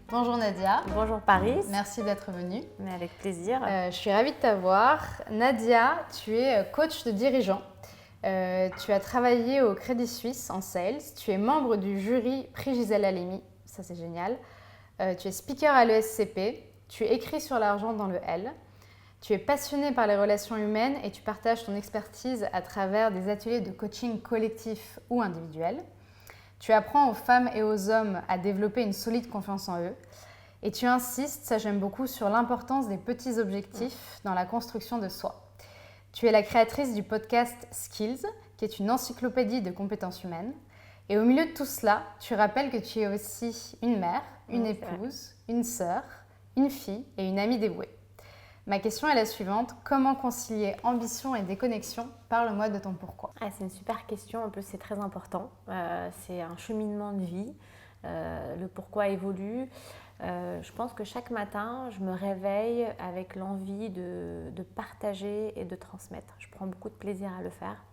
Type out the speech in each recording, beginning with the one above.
Bonjour Nadia. Bonjour Paris. Merci d'être venue. Mais avec plaisir. Je suis ravie de t'avoir. Nadia, tu es coach de dirigeants. Tu as travaillé au Crédit Suisse en sales. Tu es membre du jury Prix Gisèle Halimi. Ça, c'est génial. Tu es speaker à l'ESCP. Tu écris sur l'argent dans le L. Tu es passionné par les relations humaines et tu partages ton expertise à travers des ateliers de coaching collectif ou individuel. Tu apprends aux femmes et aux hommes à développer une solide confiance en eux. Et tu insistes, ça j'aime beaucoup, sur l'importance des petits objectifs dans la construction de soi. Tu es la créatrice du podcast Skills, qui est une encyclopédie de compétences humaines. Et au milieu de tout cela, tu rappelles que tu es aussi une mère, une épouse, une sœur, une fille et une amie dévouée. Ma question est la suivante. Comment concilier ambition et déconnexion? Parle-moi de ton pourquoi. C'est une super question. En plus, c'est très important. C'est un cheminement de vie. Le pourquoi évolue. Je pense que chaque matin, je me réveille avec l'envie de partager et de transmettre. Je prends beaucoup de plaisir à le faire.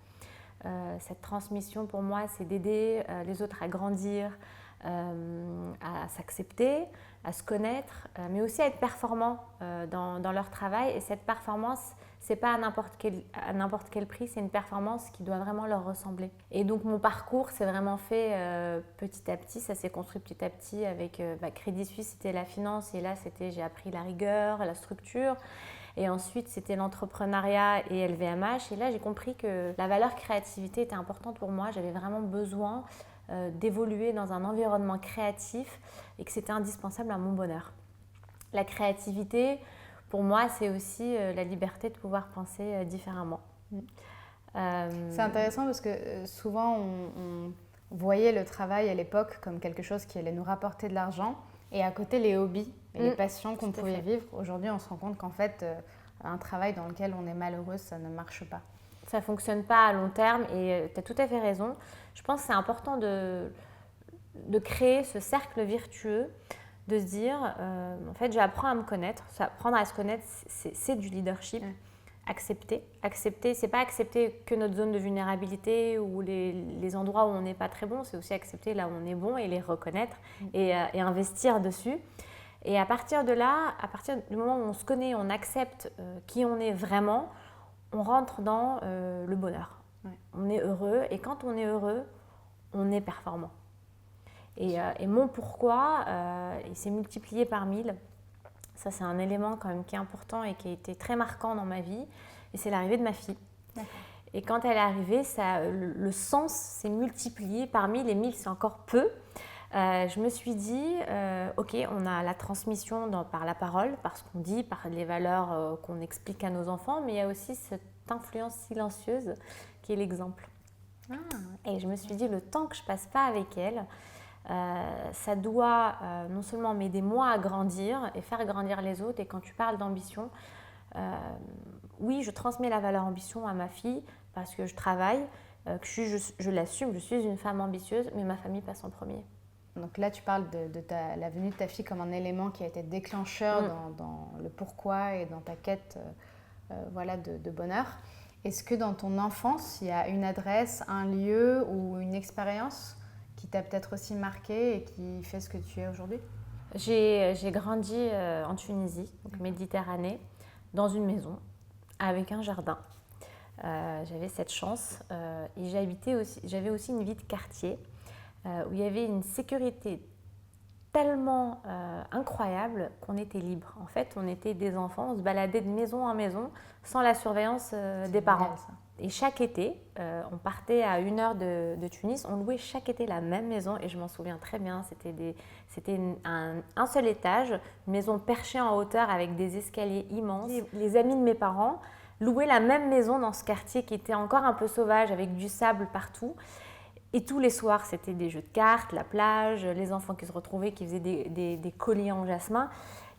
Cette transmission, pour moi, c'est d'aider les autres à grandir, à s'accepter, à se connaître, mais aussi à être performants dans leur travail. Et cette performance, c'est pas à n'importe quel prix, c'est une performance qui doit vraiment leur ressembler. Et donc mon parcours s'est vraiment fait petit à petit, ça s'est construit petit à petit avec Crédit Suisse, c'était la finance, et là j'ai appris la rigueur, la structure. Et ensuite, c'était l'entrepreneuriat et LVMH. Et là, j'ai compris que la valeur créativité était importante pour moi. J'avais vraiment besoin d'évoluer dans un environnement créatif et que c'était indispensable à mon bonheur. La créativité, pour moi, c'est aussi la liberté de pouvoir penser différemment. C'est intéressant parce que souvent, on voyait le travail à l'époque comme quelque chose qui allait nous rapporter de l'argent. Et à côté, les hobbies et les passions qu'on pouvait vivre. Aujourd'hui, on se rend compte qu'en fait, un travail dans lequel on est malheureux, ça ne marche pas. Ça ne fonctionne pas à long terme et tu as tout à fait raison. Je pense que c'est important de créer ce cercle vertueux, de se dire, en fait, j'apprends à me connaître. Apprendre à se connaître, c'est du leadership. Accepter, c'est pas accepter que notre zone de vulnérabilité ou les endroits où on n'est pas très bon, c'est aussi accepter là où on est bon et les reconnaître et investir dessus. Et à partir de là, à partir du moment où on se connaît, on accepte qui on est vraiment, on rentre dans le bonheur. Ouais. On est heureux et quand on est heureux, on est performant. Et mon pourquoi, il s'est multiplié par 1000. Ça, c'est un élément quand même qui est important et qui a été très marquant dans ma vie. Et c'est l'arrivée de ma fille. D'accord. Et quand elle est arrivée, le sens s'est multiplié par 1000. Et 1000, c'est encore peu. Je me suis dit, ok, on a la transmission par la parole, par ce qu'on dit, par les valeurs qu'on explique à nos enfants. Mais il y a aussi cette influence silencieuse qui est l'exemple. Et je me suis dit, le temps que je passe pas avec elle, ça doit non seulement m'aider moi à grandir et faire grandir les autres. Et quand tu parles d'ambition, oui, je transmets la valeur ambition à ma fille parce que je travaille, que je l'assume, je suis une femme ambitieuse, mais ma famille passe en premier. Donc là, tu parles de la venue de ta fille comme un élément qui a été déclencheur dans le pourquoi et dans ta quête de bonheur. Est-ce que dans ton enfance, il y a une adresse, un lieu ou une expérience qui t'a peut-être aussi marqué et qui fait ce que tu es aujourd'hui? J'ai grandi en Tunisie, donc Méditerranée, dans une maison avec un jardin. J'avais cette chance et j'avais aussi une vie de quartier où il y avait une sécurité tellement incroyable qu'on était libre. En fait, on était des enfants, on se baladait de maison en maison sans la surveillance des parents. Génial, ça. Et chaque été, on partait à 1 heure de Tunis, on louait chaque été la même maison et je m'en souviens très bien, c'était un seul étage, une maison perchée en hauteur avec des escaliers immenses. Les amis de mes parents louaient la même maison dans ce quartier qui était encore un peu sauvage avec du sable partout. Et tous les soirs, c'était des jeux de cartes, la plage, les enfants qui se retrouvaient, qui faisaient des colliers en jasmin.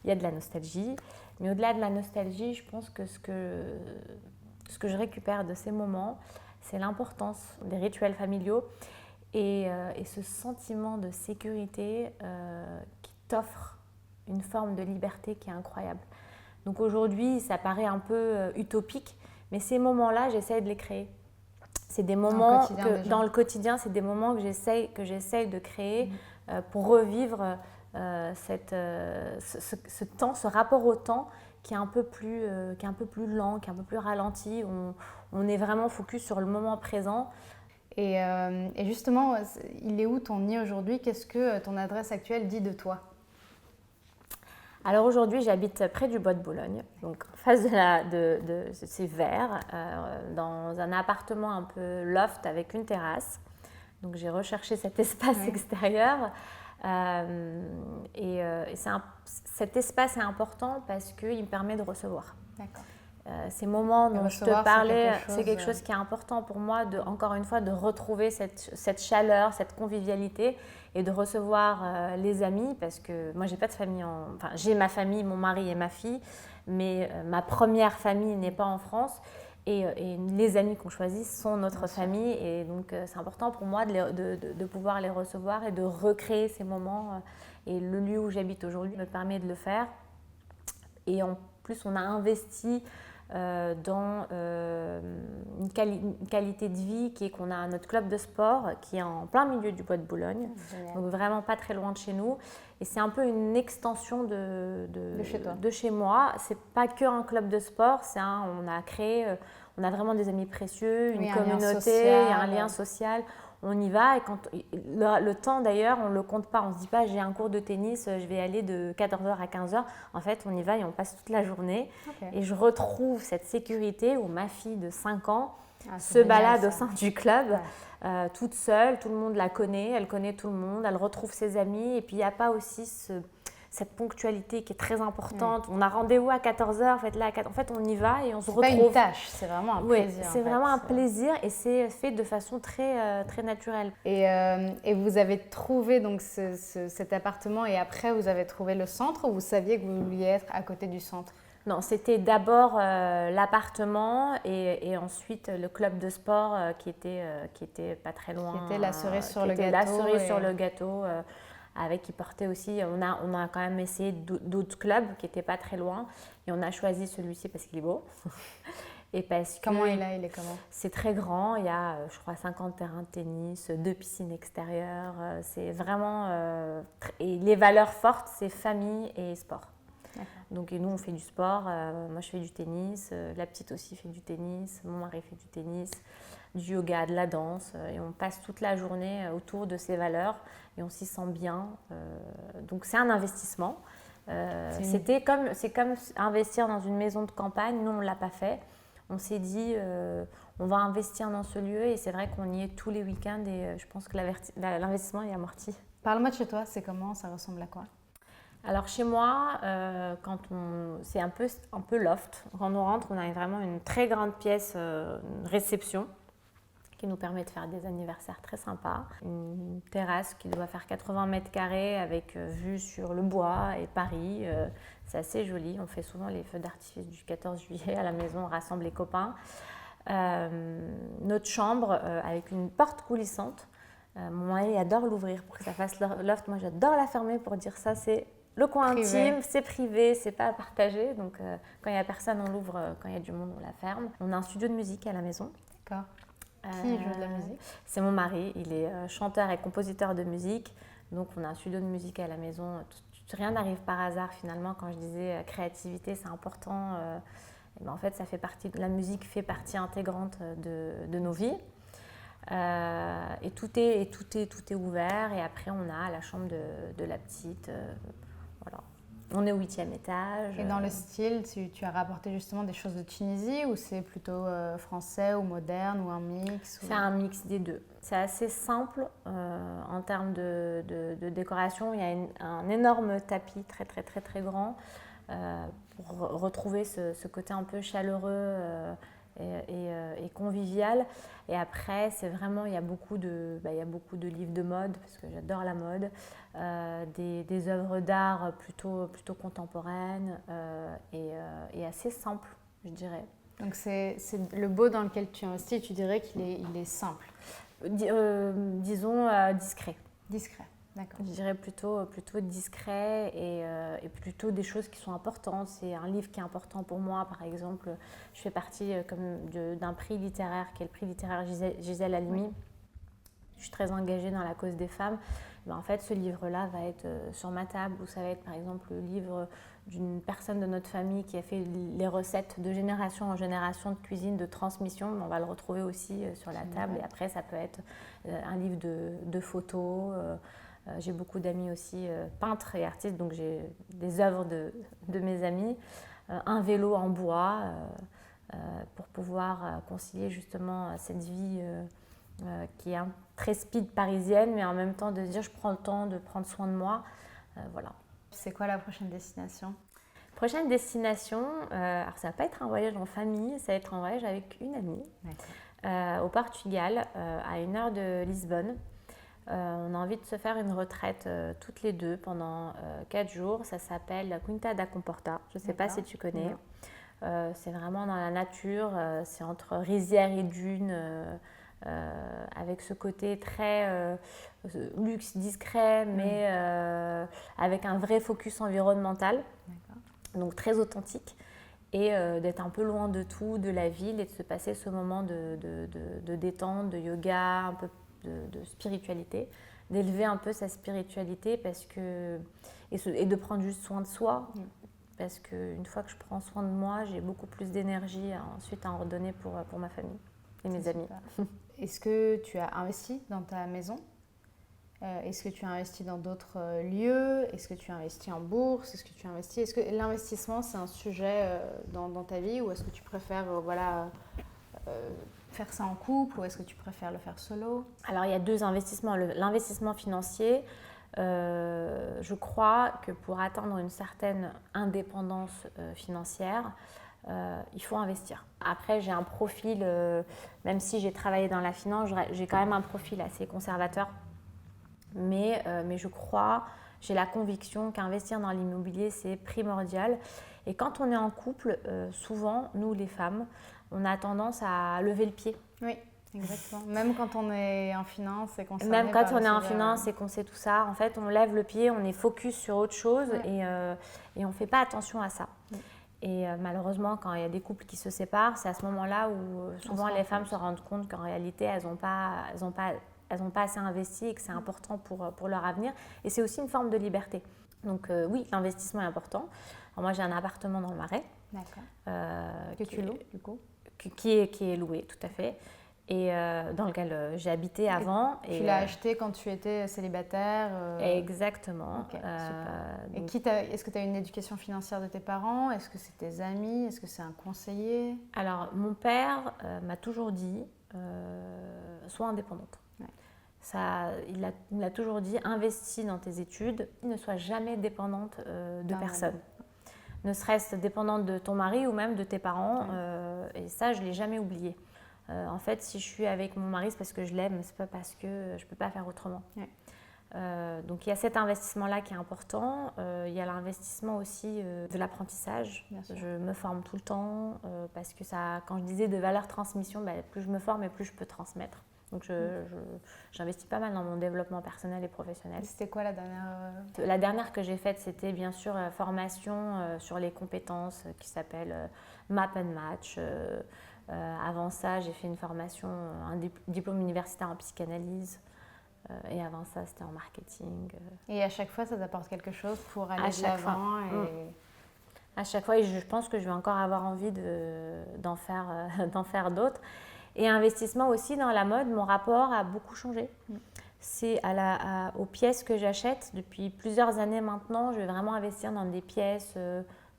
Il y a de la nostalgie. Mais au-delà de la nostalgie, je pense que ce que je récupère de ces moments, c'est l'importance des rituels familiaux et ce sentiment de sécurité qui t'offre une forme de liberté qui est incroyable. Donc aujourd'hui, ça paraît un peu utopique, mais ces moments-là, j'essaie de les créer. C'est des moments dans le quotidien, c'est des moments que j'essaye de créer pour revivre ce temps, ce rapport au temps qui est un peu plus lent, qui est un peu plus ralenti. On est vraiment focus sur le moment présent. Et justement, il est où ton nid aujourd'hui? Qu'est-ce que ton adresse actuelle dit de toi? Alors aujourd'hui, j'habite près du Bois de Boulogne, donc en face c'est vert, dans un appartement un peu loft avec une terrasse. Donc j'ai recherché cet espace extérieur. Cet espace est important parce qu'il me permet de recevoir. D'accord. Ces moments dont je te parlais, c'est quelque chose qui est important pour moi, encore une fois, de retrouver cette chaleur, cette convivialité et de recevoir les amis, parce que moi, j'ai pas de famille, enfin, j'ai ma famille, mon mari et ma fille, mais ma première famille n'est pas en France. Et les amis qu'on choisit sont notre famille, et donc c'est important pour moi de pouvoir les recevoir et de recréer ces moments. Et le lieu où j'habite aujourd'hui me permet de le faire. Et en plus, on a investi dans une qualité de vie qui est qu'on a notre club de sport qui est en plein milieu du Bois de Boulogne, donc vraiment pas très loin de chez nous. Et c'est un peu une extension de chez moi. C'est pas qu'un club de sport, on a créé, on a vraiment des amis précieux, une communauté, il y a un lien social. On y va et le temps d'ailleurs, on ne le compte pas. On ne se dit pas j'ai un cours de tennis, je vais aller de 14h à 15h. En fait, on y va et on passe toute la journée. Et je retrouve cette sécurité où ma fille de 5 ans se balade au sein du club, toute seule. Tout le monde la connaît, elle connaît tout le monde, elle retrouve ses amis. Et puis il n'y a pas aussi cette ponctualité qui est très importante. On a rendez-vous à 14h, en fait, on y va et on se retrouve. C'est pas une tâche, c'est vraiment un plaisir. C'est vraiment un plaisir et c'est fait de façon très, très naturelle. Et vous avez trouvé donc cet appartement et après vous avez trouvé le centre, ou vous saviez que vous vouliez être à côté du centre? Non, c'était d'abord l'appartement et ensuite le club de sport qui était pas très loin. Qui était la cerise sur le gâteau. La cerise sur le gâteau. Qui portait aussi, on a quand même essayé d'autres clubs qui n'étaient pas très loin et on a choisi celui-ci parce qu'il est beau. Et parce que comment il est comment? C'est très grand, il y a je crois 50 terrains de tennis, 2 piscines extérieures, c'est vraiment... et les valeurs fortes, c'est famille et sport. Donc et nous on fait du sport, moi je fais du tennis, la petite aussi fait du tennis, mon mari fait du tennis, du yoga, de la danse, et on passe toute la journée autour de ces valeurs et on s'y sent bien. Donc c'est un investissement. C'est comme investir dans une maison de campagne. Nous on ne l'a pas fait. On s'est dit on va investir dans ce lieu et c'est vrai qu'on y est tous les week-ends et je pense que l'investissement est amorti. Parle-moi de chez toi, c'est comment? Ça ressemble à quoi? Alors chez moi, c'est un peu loft. Quand on rentre, on a vraiment une très grande pièce, une réception qui nous permet de faire des anniversaires très sympas. Une terrasse qui doit faire 80 mètres carrés avec vue sur le bois et Paris. C'est assez joli. On fait souvent les feux d'artifice du 14 juillet à la maison, on rassemble les copains. Notre chambre avec une porte coulissante. Mon mari adore l'ouvrir pour que ça fasse loft. Moi, j'adore la fermer pour dire ça, c'est le coin intime, c'est privé, c'est pas partagé. Donc, quand il n'y a personne, on l'ouvre. Quand il y a du monde, on la ferme. On a un studio de musique à la maison. D'accord. Qui joue de la musique? C'est mon mari. Il est chanteur et compositeur de musique. Donc, on a un studio de musique à la maison. Rien n'arrive par hasard, finalement. Quand je disais créativité, c'est important. Et ben, en fait, la musique fait partie intégrante de nos vies. Et tout est ouvert. Et après, on a la chambre de la petite. Voilà. On est au 8e étage. Et dans le style, tu as rapporté justement des choses de Tunisie, ou c'est plutôt français ou moderne ou un mix? C'est un mix des deux. C'est assez simple en termes de décoration. Il y a un énorme tapis très très très très grand pour retrouver ce côté un peu chaleureux et convivial. Et après, c'est vraiment, il y a beaucoup de livres de mode, parce que j'adore la mode, des œuvres d'art plutôt contemporaines et assez simples, je dirais. Donc c'est le beau dans lequel tu investis, tu dirais qu'il est simple? Disons discret. Discret. D'accord. Je dirais plutôt discret et plutôt des choses qui sont importantes. C'est un livre qui est important pour moi, par exemple. Je fais partie d'un prix littéraire qui est le prix littéraire Gisèle Halimi. je suis très engagée dans la cause des femmes, en fait, ce livre-là va être sur ma table, ou ça va être par exemple le livre d'une personne de notre famille qui a fait les recettes de génération en génération de cuisine, de transmission. On va le retrouver aussi sur la table. Et après, ça peut être un livre de photos. J'ai beaucoup d'amis aussi peintres et artistes, donc j'ai des œuvres de mes amis. Un vélo en bois pour pouvoir concilier justement cette vie qui est très speed parisienne, mais en même temps de se dire je prends le temps de prendre soin de moi. Voilà. C'est quoi la prochaine destination? Prochaine destination, alors ça va pas être un voyage en famille, ça va être un voyage avec une amie au Portugal, à 1 heure de Lisbonne. On a envie de se faire une retraite toutes les deux pendant 4 jours. Ça s'appelle Quinta da Comporta. Je ne sais pas si tu connais. C'est vraiment dans la nature, c'est entre rizières et dunes. Avec ce côté très luxe, discret, mais avec un vrai focus environnemental, donc très authentique, et d'être un peu loin de tout, de la ville, et de se passer ce moment de détente, de yoga, un peu de spiritualité, d'élever un peu sa spiritualité et de prendre juste soin de soi. Parce qu'une fois que je prends soin de moi, j'ai beaucoup plus d'énergie ensuite à en redonner pour ma famille et mes amis. Est-ce que tu as investi dans ta maison? Est-ce que tu as investi dans d'autres lieux? Est-ce que tu as investi en bourse? Est-ce que l'investissement, c'est un sujet dans ta vie, ou est-ce que tu préfères faire ça en couple, ou est-ce que tu préfères le faire solo? Alors, il y a 2 investissements. L'investissement financier, je crois que pour atteindre une certaine indépendance financière, il faut investir. Après, j'ai un profil, même si j'ai travaillé dans la finance, j'ai quand même un profil assez conservateur. Mais je crois, j'ai la conviction qu'investir dans l'immobilier, c'est primordial. Et quand on est en couple, souvent, nous les femmes, on a tendance à lever le pied. Oui, exactement. Même quand on est en finance et qu'on sait Même quand on est en finance et qu'on sait tout ça, en fait, on lève le pied, on est focus sur autre chose et on ne fait pas attention à ça. Et malheureusement, quand il y a des couples qui se séparent, c'est à ce moment-là où souvent les femmes se rendent compte qu'en réalité, elles n'ont pas assez investi et que c'est important pour leur avenir. Et c'est aussi une forme de liberté. Donc oui, l'investissement est important. Alors, moi, j'ai un appartement dans le Marais. D'accord. Que tu loues, du coup? Qui est loué, tout à fait. Et dans lequel j'ai habité avant. Tu l'as acheté quand tu étais célibataire? Exactement. Ok, super. Et est-ce que tu as une éducation financière de tes parents? Est-ce que c'est tes amis? Est-ce que c'est un conseiller? Alors, mon père m'a toujours dit, sois indépendante. Il m'a toujours dit, investis dans tes études, ne sois jamais dépendante de personne. Ne serait-ce dépendante de ton mari ou même de tes parents. Et ça, je ne l'ai jamais oublié. En fait, si je suis avec mon mari, c'est parce que je l'aime, c'est pas parce que je ne peux pas faire autrement. Donc, il y a cet investissement-là qui est important. Il y a l'investissement aussi de l'apprentissage. Je me forme tout le temps parce que quand je disais de valeur transmission, plus je me forme et plus je peux transmettre. Donc, j'investis pas mal dans mon développement personnel et professionnel. C'était quoi la dernière? La dernière que j'ai faite, c'était bien sûr formation sur les compétences qui s'appelle Map and Match. Avant ça, j'ai fait une formation, un diplôme universitaire en psychanalyse. Et avant ça, c'était en marketing. Et à chaque fois, ça t'apporte quelque chose pour aller de l'avant À chaque fois, et je pense que je vais encore avoir envie d'en faire d'autres. Et investissement aussi dans la mode, mon rapport a beaucoup changé. C'est aux pièces que j'achète depuis plusieurs années maintenant. Je vais vraiment investir dans des pièces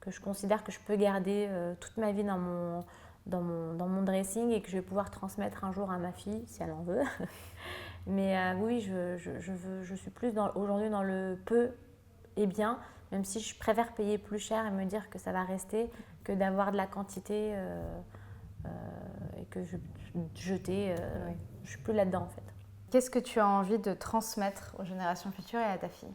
que je considère que je peux garder toute ma vie dans mon dressing et que je vais pouvoir transmettre un jour à ma fille, si elle en veut. Mais oui, je suis plus aujourd'hui dans le peu et bien, même si je préfère payer plus cher et me dire que ça va rester que d'avoir de la quantité et que jeter. Je suis plus là-dedans en fait. Qu'est-ce que tu as envie de transmettre aux générations futures et à ta fille?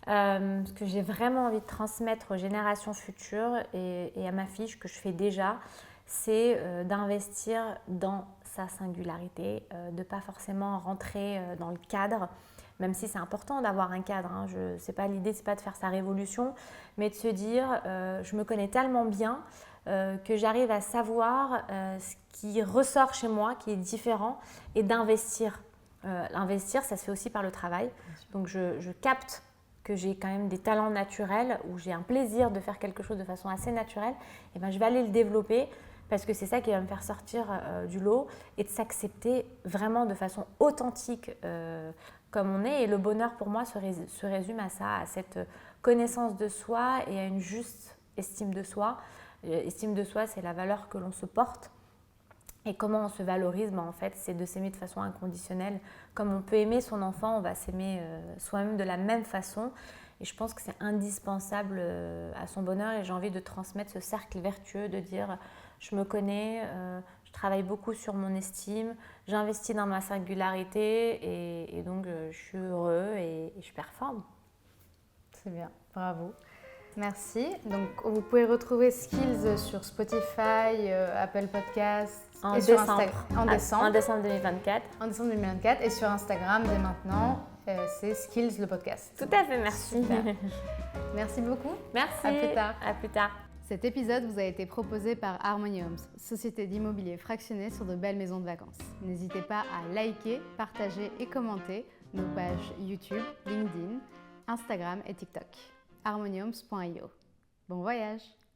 Ce que j'ai vraiment envie de transmettre aux générations futures et à ma fille, ce que je fais déjà, c'est d'investir dans sa singularité, de ne pas forcément rentrer dans le cadre, même si c'est important d'avoir un cadre. C'est pas l'idée, c'est pas de faire sa révolution, mais de se dire, je me connais tellement bien que j'arrive à savoir ce qui ressort chez moi, qui est différent, et d'investir Investir, ça se fait aussi par le travail. Donc je capte que j'ai quand même des talents naturels, où j'ai un plaisir de faire quelque chose de façon assez naturelle, et ben je vais aller le développer parce que c'est ça qui va me faire sortir du lot et de s'accepter vraiment de façon authentique comme on est. Et le bonheur pour moi se résume à ça, à cette connaissance de soi et à une juste estime de soi. Estime de soi, c'est la valeur que l'on se porte. Et comment on se valorise, en fait, c'est de s'aimer de façon inconditionnelle. Comme on peut aimer son enfant, on va s'aimer soi-même de la même façon. Et je pense que c'est indispensable à son bonheur. Et j'ai envie de transmettre ce cercle vertueux, de dire je me connais, je travaille beaucoup sur mon estime, j'investis dans ma singularité et donc je suis heureux et je performe. C'est bien, bravo. Merci. Donc, vous pouvez retrouver Skills sur Spotify, Apple Podcasts et sur Instagram. En décembre 2024. En décembre 2024 et sur Instagram dès maintenant, c'est Skills le podcast. Tout à fait, merci. Super. Merci beaucoup. Merci. À plus tard. À plus tard. Cet épisode vous a été proposé par Harmony Homes, société d'immobilier fractionné sur de belles maisons de vacances. N'hésitez pas à liker, partager et commenter nos pages YouTube, LinkedIn, Instagram et TikTok. harmonyhomes.io. Bon voyage!